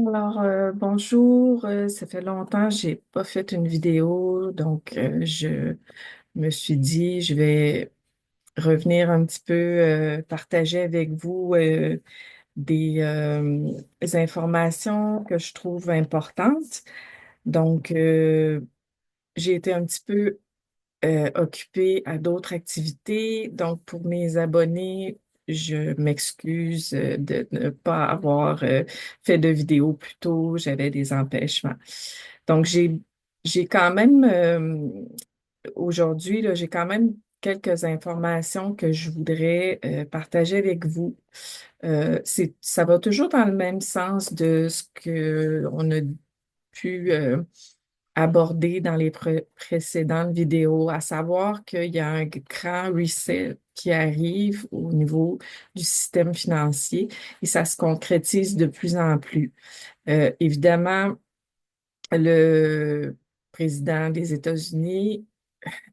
Bonjour, ça fait longtemps que j'ai pas fait une vidéo, donc je me suis dit je vais revenir un petit peu partager avec vous des informations que je trouve importantes. Donc, j'ai été un petit peu occupée à d'autres activités. Donc, pour mes abonnés, je m'excuse de ne pas avoir fait de vidéo plus tôt. J'avais des empêchements. Donc, j'ai quand même, aujourd'hui, là, j'ai quand même quelques informations que je voudrais partager avec vous. Ça va toujours dans le même sens de ce que on a pu abordé dans les précédentes vidéos, à savoir qu'il y a un grand reset qui arrive au niveau du système financier et ça se concrétise de plus en plus. Évidemment, le président des États-Unis,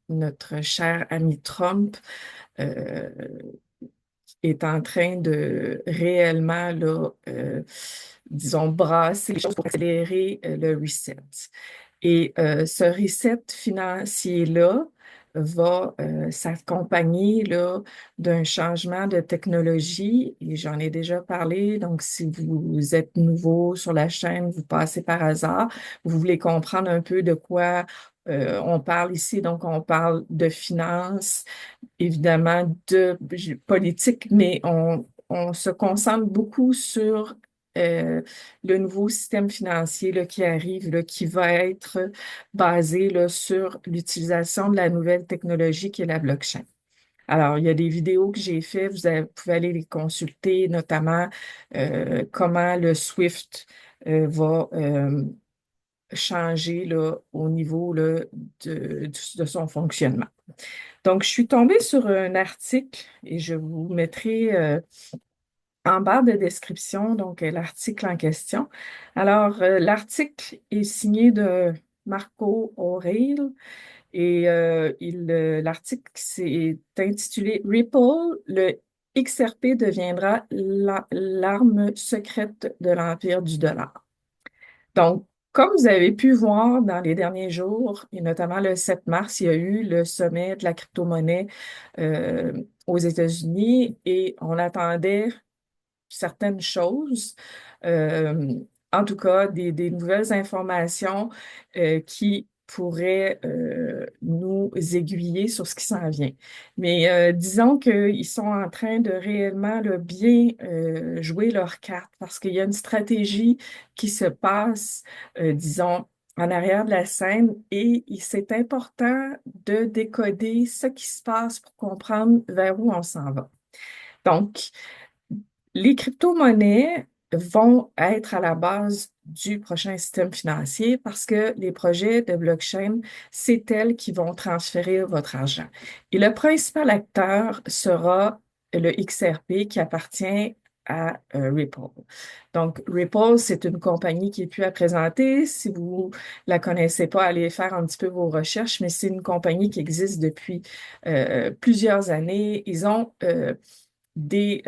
notre cher ami Trump, euh, est en train de réellement, là, disons, brasser les choses pour accélérer le reset. Et ce reset financier-là va s'accompagner là, d'un changement de technologie. Et j'en ai déjà parlé. Donc, si vous êtes nouveau sur la chaîne, vous passez par hasard, vous voulez comprendre un peu de quoi on parle ici. Donc, on parle de finances, évidemment de politique, mais on se concentre beaucoup sur le nouveau système financier là, qui arrive, là, qui va être basé là, sur l'utilisation de la nouvelle technologie qui est la blockchain. Alors, il y a des vidéos que j'ai faites, vous pouvez aller les consulter, notamment comment le SWIFT va changer là, au niveau là, de son fonctionnement. Donc, je suis tombée sur un article et je vous mettrai en barre de description donc l'article en question. Alors, l'article est signé de Marco Aurel et l'article s'est intitulé Ripple, le XRP deviendra l'arme secrète de l'empire du dollar. Donc, comme vous avez pu voir dans les derniers jours, et notamment le 7 mars, il y a eu le sommet de la crypto-monnaie euh, aux États-Unis et on attendait certaines choses, euh, en tout cas des nouvelles informations qui pourraient nous aiguiller sur ce qui s'en vient. Mais disons qu'ils sont en train de réellement là, bien jouer leurs cartes parce qu'il y a une stratégie qui se passe, disons, en arrière de la scène et c'est important de décoder ce qui se passe pour comprendre vers où on s'en va. Donc, les crypto-monnaies vont être à la base du prochain système financier parce que les projets de blockchain, c'est elles qui vont transférer votre argent. Et le principal acteur sera le XRP qui appartient à Ripple. Donc, Ripple, c'est une compagnie qui est plus à présenter. Si vous la connaissez pas, allez faire un petit peu vos recherches, mais c'est une compagnie qui existe depuis plusieurs années. Ils ont des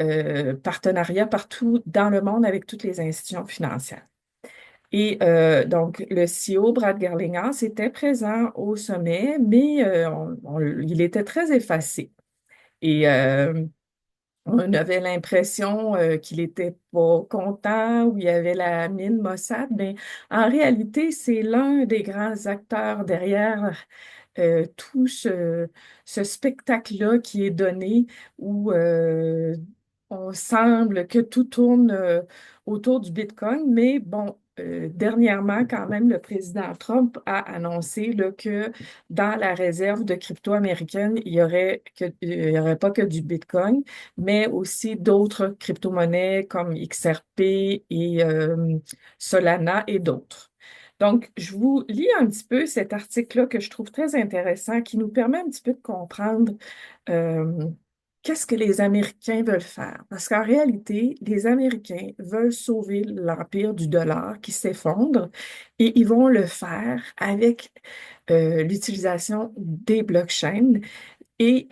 partenariats partout dans le monde avec toutes les institutions financières. Et donc, le CEO, Brad Garlinghouse, était présent au sommet, mais il était très effacé. Et on avait l'impression qu'il était pas content ou il y avait la mine maussade, mais en réalité, c'est l'un des grands acteurs derrière tout ce spectacle-là qui est donné où on semble que tout tourne autour du Bitcoin, mais bon, dernièrement, quand même, le président Trump a annoncé là, que dans la réserve de crypto américaine, il y aurait pas que du Bitcoin, mais aussi d'autres crypto-monnaies comme XRP et Solana et d'autres. Donc, je vous lis un petit peu cet article-là que je trouve très intéressant, qui nous permet un petit peu de comprendre euh, qu'est-ce que les Américains veulent faire. Parce qu'en réalité, les Américains veulent sauver l'empire du dollar qui s'effondre et ils vont le faire avec l'utilisation des blockchains. Et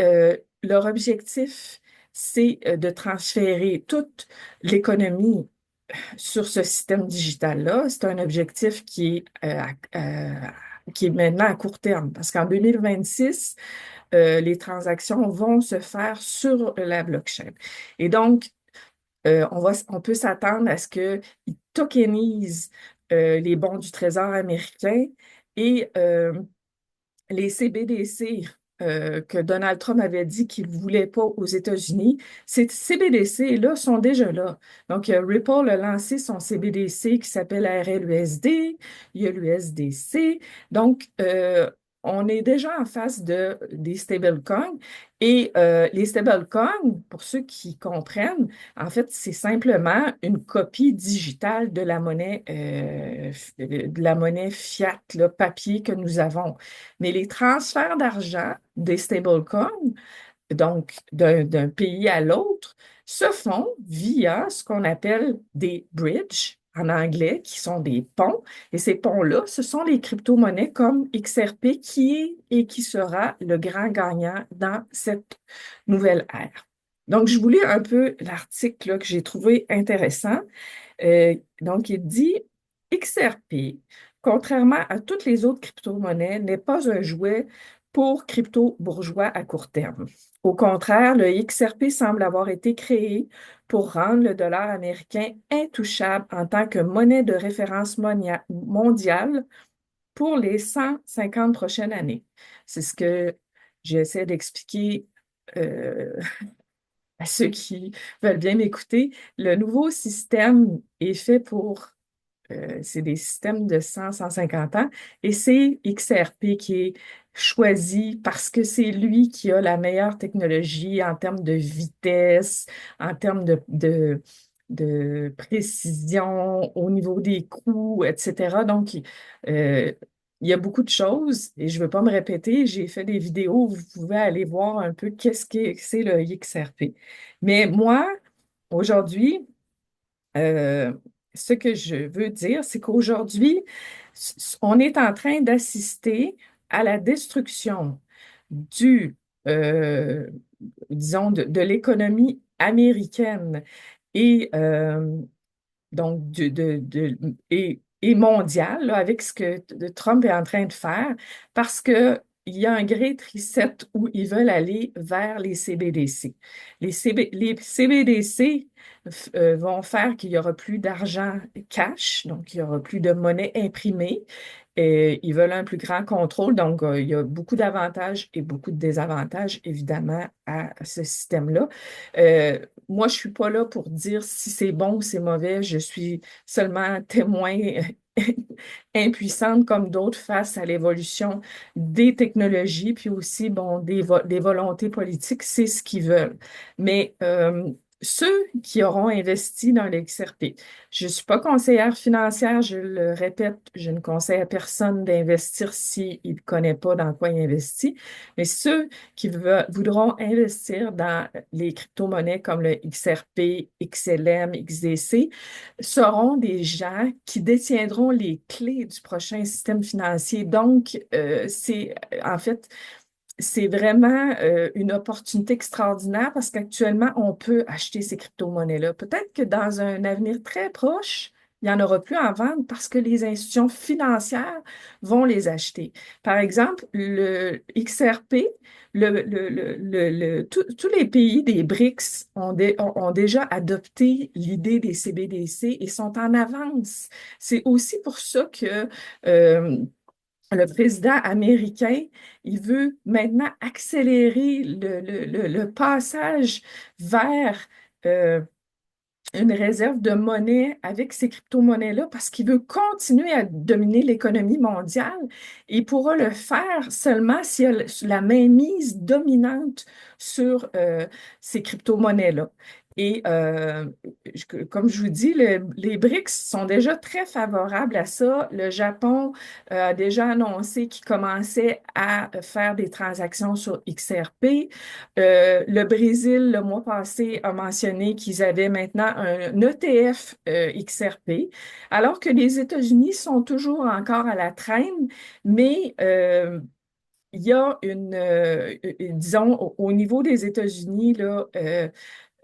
leur objectif, c'est de transférer toute l'économie sur ce système digital-là. C'est un objectif qui est maintenant à court terme, parce qu'en 2026, les transactions vont se faire sur la blockchain. Et donc, on peut s'attendre à ce qu'ils tokenisent les bons du Trésor américain et les CBDC que Donald Trump avait dit qu'il ne voulait pas aux États-Unis, ces CBDC-là sont déjà là. Donc, Ripple a lancé son CBDC qui s'appelle RLUSD, il y a l'USDC. Donc, on est déjà en face des stablecoins. Et les stablecoins, pour ceux qui comprennent, en fait, c'est simplement une copie digitale de la monnaie fiat, là, papier que nous avons. Mais les transferts d'argent des stablecoins, donc d'un pays à l'autre, se font via ce qu'on appelle des bridges en anglais, qui sont des ponts. Et ces ponts-là, ce sont les crypto-monnaies comme XRP qui est et qui sera le grand gagnant dans cette nouvelle ère. Donc, je vous lis un peu l'article là, que j'ai trouvé intéressant. Donc, il dit XRP, contrairement à toutes les autres crypto-monnaies, n'est pas un jouet pour crypto-bourgeois à court terme. Au contraire, le XRP semble avoir été créé pour rendre le dollar américain intouchable en tant que monnaie de référence mondiale pour les 150 prochaines années. C'est ce que j'essaie d'expliquer à ceux qui veulent bien m'écouter. Le nouveau système est fait pour c'est des systèmes de 100, 150 ans. Et c'est XRP qui est choisi parce que c'est lui qui a la meilleure technologie en termes de vitesse, en termes de précision au niveau des coûts, etc. Donc, euh, il y a beaucoup de choses et je ne veux pas me répéter. J'ai fait des vidéos, vous pouvez aller voir un peu qu'est-ce que c'est le XRP. Mais moi, aujourd'hui, euh, ce que je veux dire, c'est qu'aujourd'hui, on est en train d'assister à la destruction du, euh, disons, de l'économie américaine et donc et mondiale là, avec ce que Trump est en train de faire, parce que il y a un great reset où ils veulent aller vers les CBDC. Les CBDC vont faire qu'il n'y aura plus d'argent cash, donc il n'y aura plus de monnaie imprimée. Et ils veulent un plus grand contrôle, donc il y a beaucoup d'avantages et beaucoup de désavantages, évidemment, à ce système-là. Moi, je ne suis pas là pour dire si c'est bon ou c'est mauvais. Je suis seulement témoin impuissante comme d'autres face à l'évolution des technologies, puis aussi, bon, des volontés politiques, c'est ce qu'ils veulent. Mais ceux qui auront investi dans l'XRP, je ne suis pas conseillère financière, je le répète, je ne conseille à personne d'investir s'il ne connaît pas dans quoi il investit, mais ceux qui voudront investir dans les crypto-monnaies comme le XRP, XLM, XDC, seront des gens qui détiendront les clés du prochain système financier. Donc, en fait, c'est vraiment une opportunité extraordinaire parce qu'actuellement, on peut acheter ces crypto-monnaies-là. Peut-être que dans un avenir très proche, il n'y en aura plus à vendre parce que les institutions financières vont les acheter. Par exemple, le XRP, tous les pays des BRICS ont déjà adopté l'idée des CBDC et sont en avance. C'est aussi pour ça que le président américain, il veut maintenant accélérer le passage vers euh, une réserve de monnaie avec ces crypto-monnaies-là parce qu'il veut continuer à dominer l'économie mondiale. Il pourra le faire seulement s'il y a la mainmise dominante sur ces crypto-monnaies-là. Et comme je vous dis, les BRICS sont déjà très favorables à ça. Le Japon a déjà annoncé qu'il commençait à faire des transactions sur XRP. Le Brésil, le mois passé, a mentionné qu'ils avaient maintenant un ETF XRP, alors que les États-Unis sont toujours encore à la traîne, mais il y a disons, au niveau des États-Unis, là,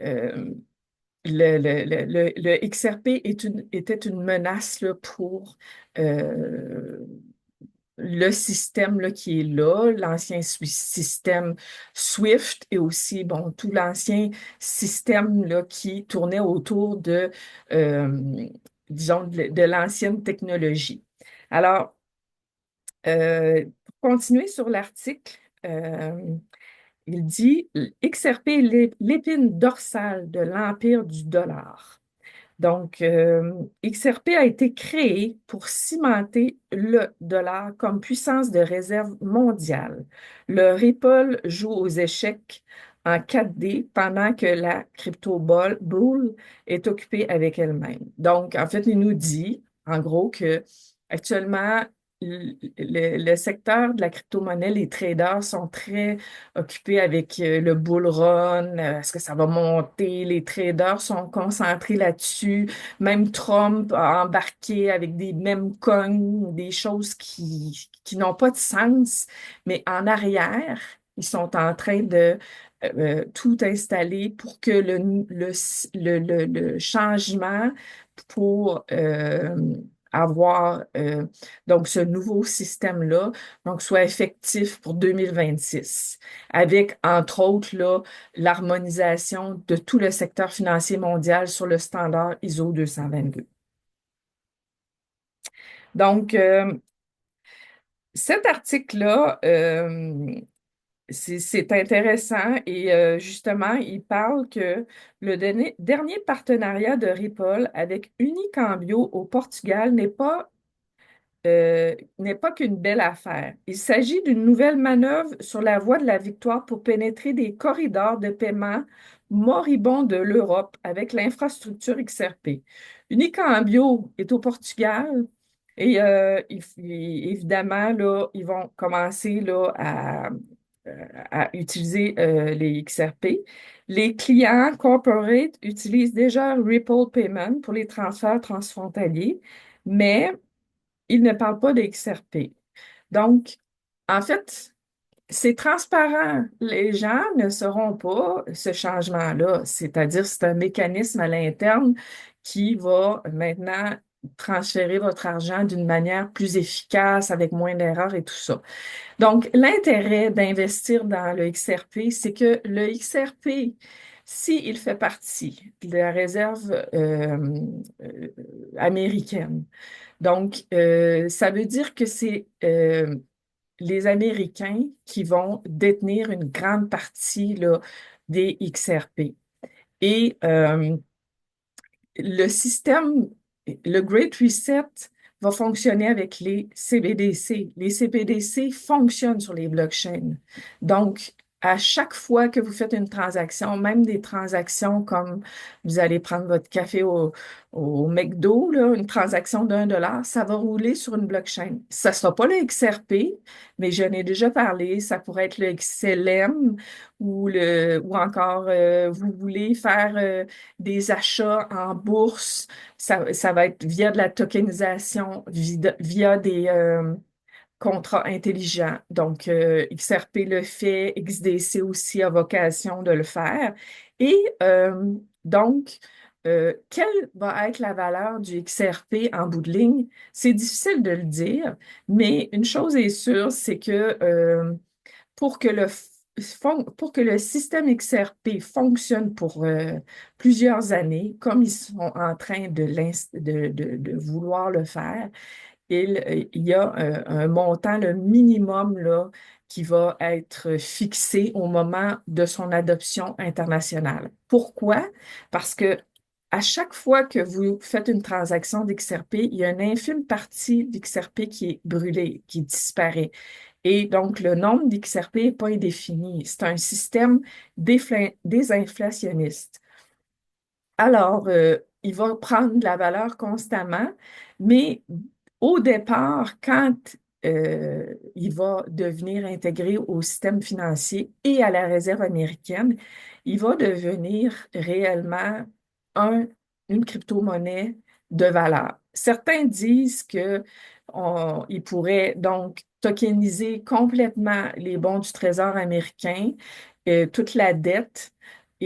euh, le XRP était une menace là, pour euh, le système là, qui est là, l'ancien système SWIFT et aussi bon, tout l'ancien système là, qui tournait autour euh, disons, de l'ancienne technologie. Alors, pour continuer sur l'article, il dit XRP est l'épine dorsale de l'empire du dollar. Donc, XRP a été créé pour cimenter le dollar comme puissance de réserve mondiale. Le Ripple joue aux échecs en 4D pendant que la bull est occupée avec elle-même. Donc, en fait, il nous dit, en gros, que actuellement, le secteur de la crypto-monnaie, les traders sont très occupés avec le bull run. Est-ce que ça va monter? Les traders sont concentrés là-dessus. Même Trump a embarqué avec des meme coins, des choses qui n'ont pas de sens, mais en arrière, ils sont en train de tout installer pour que le changement pour avoir donc ce nouveau système-là donc soit effectif pour 2026, avec entre autres là, l'harmonisation de tout le secteur financier mondial sur le standard ISO 222. Donc, cet article-là, c'est intéressant et justement, il parle que le dernier partenariat de Ripple avec Unicambio au Portugal n'est pas qu'une belle affaire. Il s'agit d'une nouvelle manœuvre sur la voie de la victoire pour pénétrer des corridors de paiement moribonds de l'Europe avec l'infrastructure XRP. Unicambio est au Portugal et évidemment, là, ils vont commencer là, à utiliser les XRP. Les clients corporate utilisent déjà Ripple Payment pour les transferts transfrontaliers, mais il ne parle pas de XRP. Donc, en fait, c'est transparent. Les gens ne sauront pas ce changement-là. C'est-à-dire, c'est un mécanisme à l'interne qui va maintenant transférer votre argent d'une manière plus efficace, avec moins d'erreurs et tout ça. Donc, l'intérêt d'investir dans le XRP, c'est que le XRP, s'il fait partie de la réserve euh, américaine, donc, ça veut dire que c'est les Américains qui vont détenir une grande partie là, des XRP. Et le système, le Great Reset va fonctionner avec les CBDC. Les CBDC fonctionnent sur les blockchains. Donc, à chaque fois que vous faites une transaction, même des transactions comme vous allez prendre votre café au McDo, là, une transaction d'1 dollar, ça va rouler sur une blockchain. Ça ne sera pas le XRP, mais j'en ai déjà parlé. Ça pourrait être le XLM ou encore vous voulez faire des achats en bourse. Ça va être via de la tokenisation, via des contrats intelligents. Donc, XRP le fait, XDC aussi a vocation de le faire. Et donc, quelle va être la valeur du XRP en bout de ligne? C'est difficile de le dire, mais une chose est sûre, c'est que pour que pour que le système XRP fonctionne pour plusieurs années, comme ils sont en train de vouloir le faire, il y a un montant, le minimum là, qui va être fixé au moment de son adoption internationale. Pourquoi? Parce que à chaque fois que vous faites une transaction d'XRP, il y a une infime partie d'XRP qui est brûlée, qui disparaît. Et donc, le nombre d'XRP n'est pas indéfini. C'est un système désinflationniste. Alors, il va prendre de la valeur constamment, mais au départ, quand il va devenir intégré au système financier et à la réserve américaine, il va devenir réellement un, une crypto-monnaie de valeur. Certains disent que il pourrait donc tokeniser complètement les bons du Trésor américain, toute la dette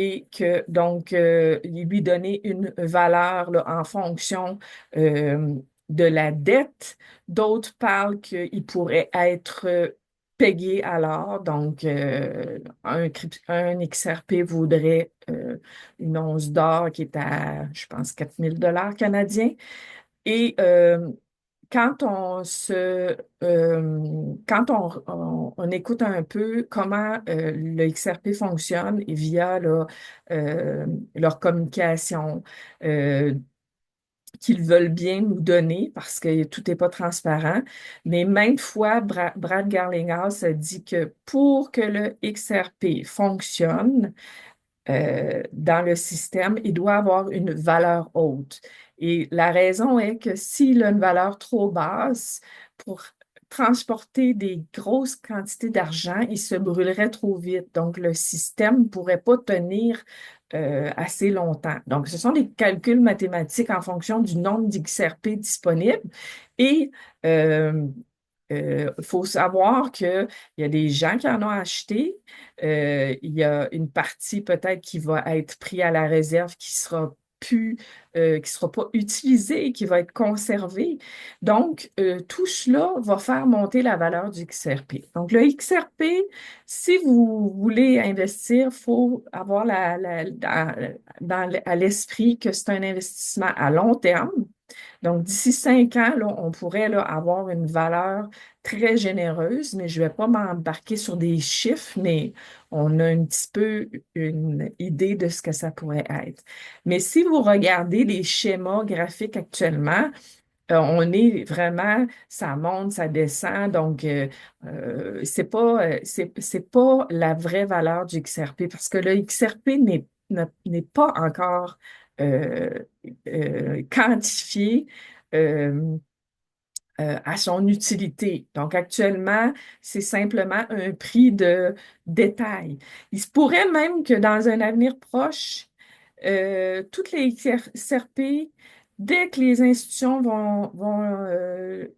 et que donc lui donner une valeur là, en fonction de la dette. D'autres parlent qu'il pourrait être payé à l'or. Donc, un XRP vaudrait une once d'or qui est à, je pense, 4 000 $ canadiens. Et quand on se, quand on écoute un peu comment le XRP fonctionne et via là, leur communication euh, qu'ils veulent bien nous donner parce que tout n'est pas transparent, mais maintes fois, Brad Garlinghouse a dit que pour que le XRP fonctionne, dans le système, il doit avoir une valeur haute. Et la raison est que s'il a une valeur trop basse, pour transporter des grosses quantités d'argent, il se brûlerait trop vite. Donc, le système ne pourrait pas tenir assez longtemps. Donc, ce sont des calculs mathématiques en fonction du nombre d'XRP disponibles. Et il faut savoir qu'il y a des gens qui en ont acheté. Il y a une partie peut-être qui va être prise à la réserve qui sera pas utilisée, qui va être conservée. Donc, tout cela va faire monter la valeur du XRP. Donc, le XRP, si vous voulez investir, il faut avoir à l'esprit que c'est un investissement à long terme. Donc, d'ici 5 ans, là, on pourrait là, avoir une valeur très généreuse, mais je ne vais pas m'embarquer sur des chiffres, mais on a un petit peu une idée de ce que ça pourrait être. Mais si vous regardez les schémas graphiques actuellement, on est vraiment, ça monte, ça descend, donc c'est pas la vraie valeur du XRP parce que le XRP n'est pas encore euh, quantifié euh, à son utilité. Donc actuellement, c'est simplement un prix de détail. Il se pourrait même que dans un avenir proche, toutes les XRP, dès que les institutions vont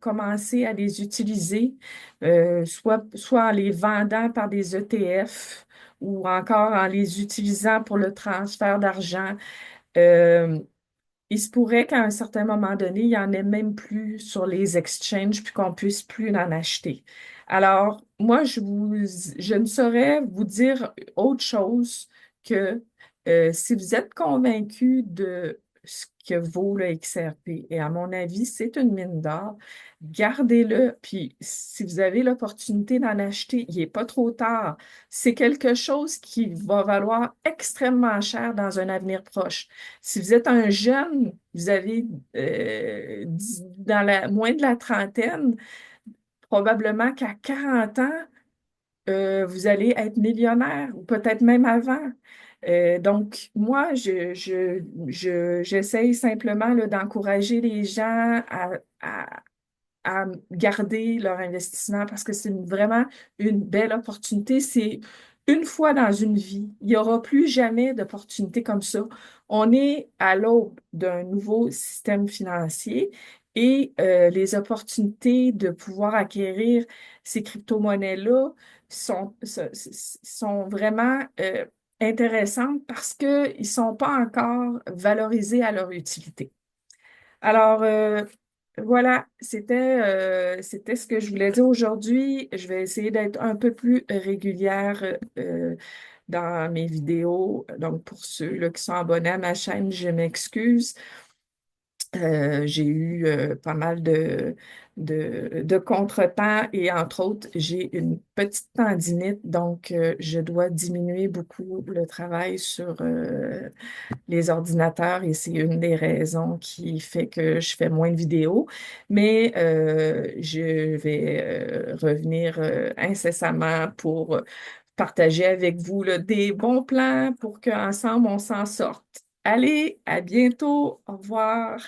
commencer à les utiliser, soit en les vendant par des ETF ou encore en les utilisant pour le transfert d'argent, euh, il se pourrait qu'à un certain moment donné, il n'y en ait même plus sur les exchanges, puis qu'on puisse plus en acheter. Alors, moi, je ne saurais vous dire autre chose que si vous êtes convaincu de ce que vaut le XRP, et à mon avis, c'est une mine d'or, gardez-le. Puis, si vous avez l'opportunité d'en acheter, il n'est pas trop tard. C'est quelque chose qui va valoir extrêmement cher dans un avenir proche. Si vous êtes un jeune, vous avez dans moins de la trentaine, probablement qu'à 40 ans, vous allez être millionnaire ou peut-être même avant. Donc, moi, j'essaye simplement là, d'encourager les gens à garder leur investissement parce que c'est vraiment une belle opportunité. C'est une fois dans une vie. Il n'y aura plus jamais d'opportunité comme ça. On est à l'aube d'un nouveau système financier et les opportunités de pouvoir acquérir ces crypto-monnaies-là sont vraiment intéressantes parce qu'ils ne sont pas encore valorisés à leur utilité. Alors, voilà, c'était ce que je voulais dire aujourd'hui. Je vais essayer d'être un peu plus régulière dans mes vidéos. Donc, pour ceux là, qui sont abonnés à ma chaîne, je m'excuse. J'ai eu pas mal de contretemps et entre autres, j'ai une petite tendinite, donc je dois diminuer beaucoup le travail sur les ordinateurs et c'est une des raisons qui fait que je fais moins de vidéos. Mais je vais revenir incessamment pour partager avec vous là, des bons plans pour qu'ensemble on s'en sorte. Allez, à bientôt. Au revoir.